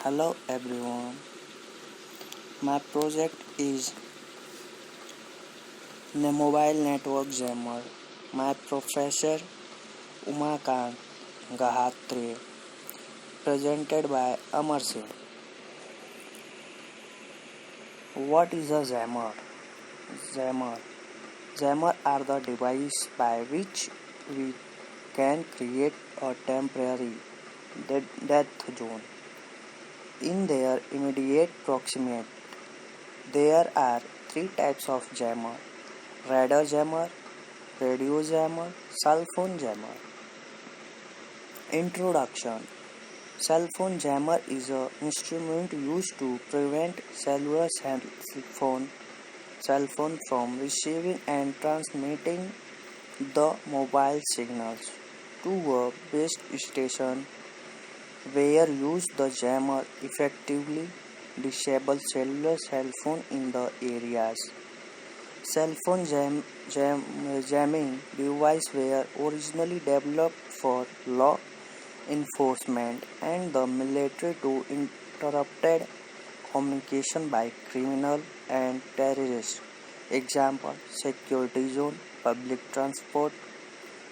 Hello everyone. My project is Mobile Network Jammer. My professor Umakant Gahatre, presented by Amar Singh. What is a jammer? Jammer. Jammer are the device by which we can create a temporary death zone in their immediate proximity. There are three types of jammer: radar jammer, radio jammer, cell phone jammer. Introduction. Cell phone jammer is an instrument used to prevent cellular cell phone from receiving and transmitting the mobile signals to a base station where use the jammer effectively disable cellular cell phone in the areas. Cell phone jamming devices were originally developed for law enforcement and the military to interrupted communication by criminal and terrorists. Example: security zone, public transport,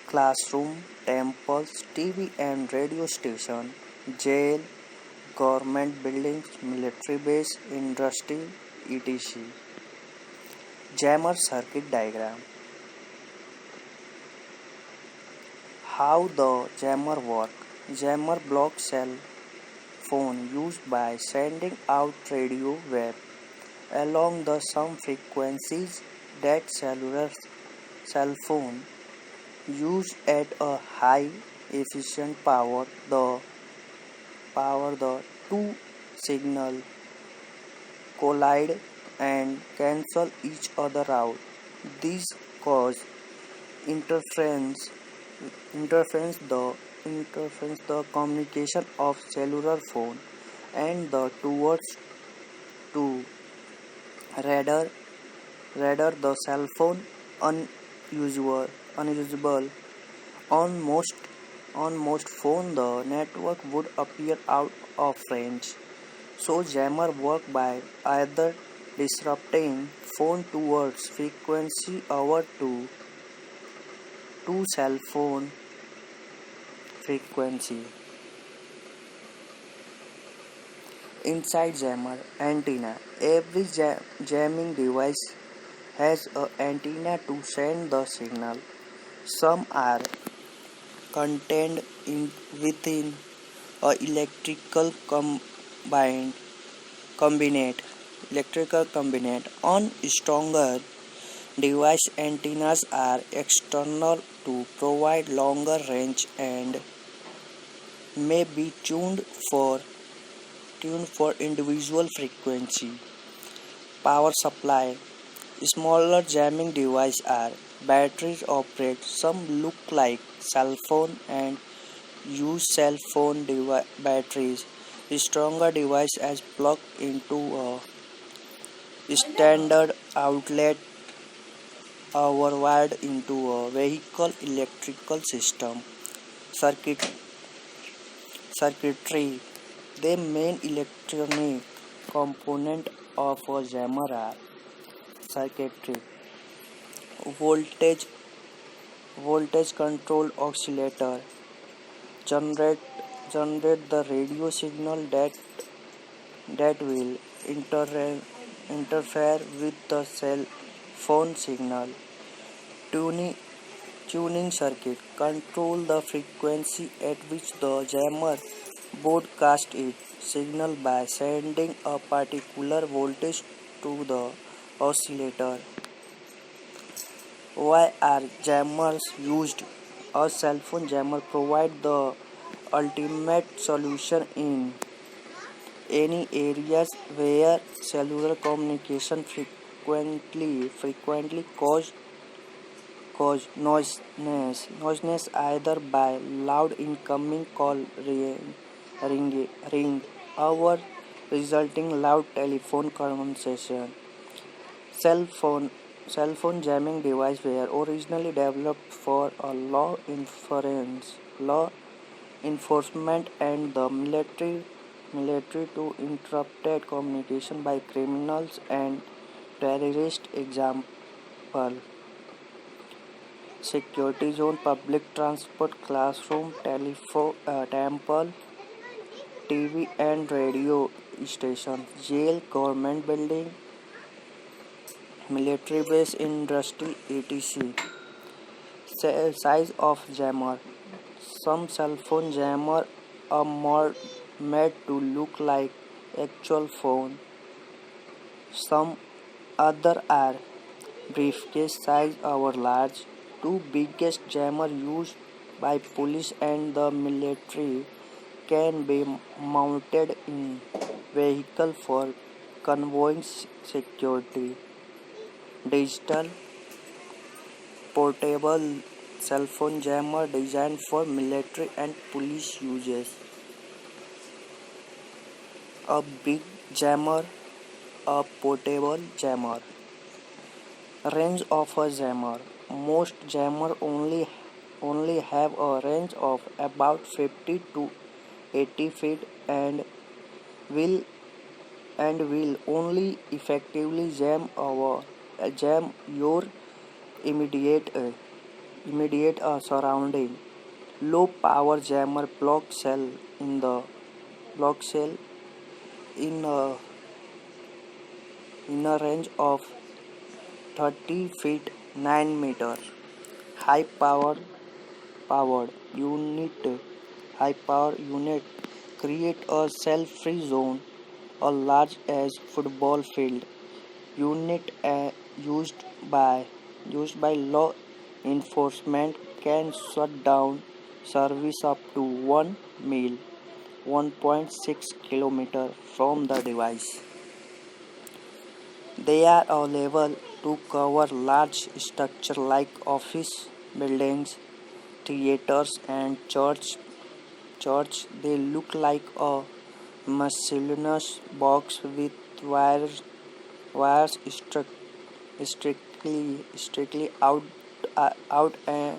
classroom, temples, TV and radio station, jail, government buildings, military base, industry, etc. Jammer circuit diagram. How the jammer work. Jammer blocks cell phone used by sending out radio wave along the some frequencies that cellular cell phone use at a high efficient power the two signal collide and cancel each other out. This cause interference interference the communication of cellular phone and the towards to radar the cell phone unusable. On most phone the network would appear out of range. So jammer work by either disrupting phone towards frequency over to cell phone frequency. Inside jammer antenna. Every jamming device has an antenna to send the signal. Some are contained within a combined combinate electrical combinate. On stronger device antennas are external to provide longer range and may be tuned for individual frequency. Power supply. Smaller jamming devices are batteries operate. Some look like cell phone and use cell phone batteries. Stronger device as plugged into a standard outlet or wired into a vehicle electrical system. Circuit Circuitry. The main electronic component of a jammer are circuitry, voltage controlled oscillator, generate the radio signal that will interfere with the cell phone signal. Tuning Tuning circuit control the frequency at which the jammer broadcasts its signal by sending a particular voltage to the oscillator. Why are jammers used? A cell phone jammer provides the ultimate solution in any areas where cellular communication frequently cause noisiness either by loud incoming call ring or resulting loud telephone conversation. Cell phone Cell phone jamming devices were originally developed for a law enforcement and the military military to interrupted communication by criminals and terrorists. Example: security zone, public transport, classroom, temple, TV and radio station, jail, government building, military base, industry, etc. Size of jammer: some cell phone jammer are more made to look like actual phone. Some other are briefcase size or large. Two biggest jammer used by police and the military can be mounted in vehicle for convoying security. Digital portable cell phone jammer designed for military and police uses. A big jammer, a portable jammer. Range of a jammer: most jammer only have a range of about 50 to 80 feet will will only effectively jam your immediate surrounding. Low power jammer block cell in a range of 30 feet 9 meter. High powered unit high power unit create a cell free zone a large as football field. Unit by used by law enforcement can shut down service up to 1 mile 1.6 kilometer from the device. They are available to cover large structures like office buildings, theaters, and church. They look like a miscellaneous box with wires strictly out and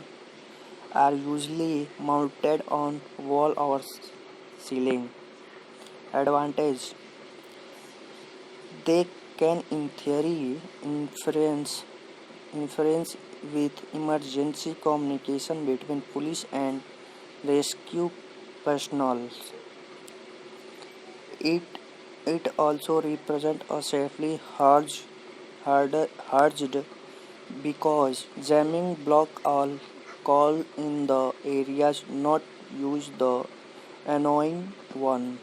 are usually mounted on wall or ceiling. Advantage: they can in theory inference with emergency communication between police and rescue personnel. It it also represents a safely hurged because jamming block all call in the areas not use the annoying one.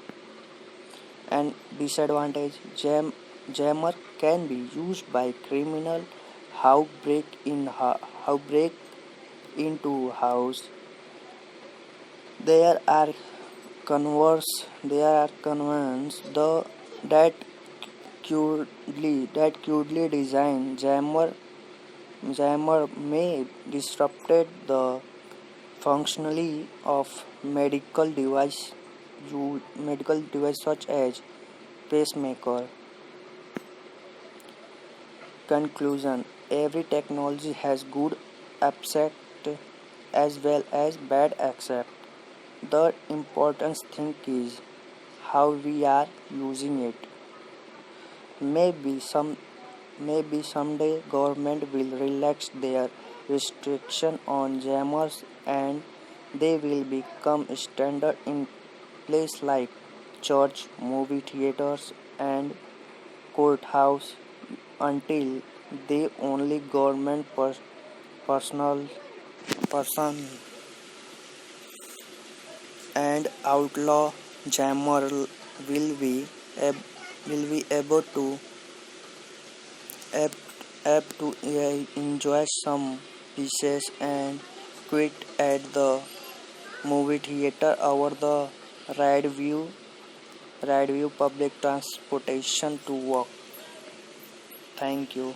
And disadvantage: jammer can be used by criminal how break into house. There are converse the that crudely designed jammer may disrupt the functionality of medical device such as pacemaker. Conclusion: every technology has good aspect as well as bad aspect. The important thing is how we are using it. Maybe some Maybe someday government will relax their restriction on jammers and they will become standard in places like church, movie theaters and courthouse. Until they only government personal person and outlaw jammer will be ab- will be able to enjoy some pieces and quit at the movie theater over the ride view public transportation to work. Thank you.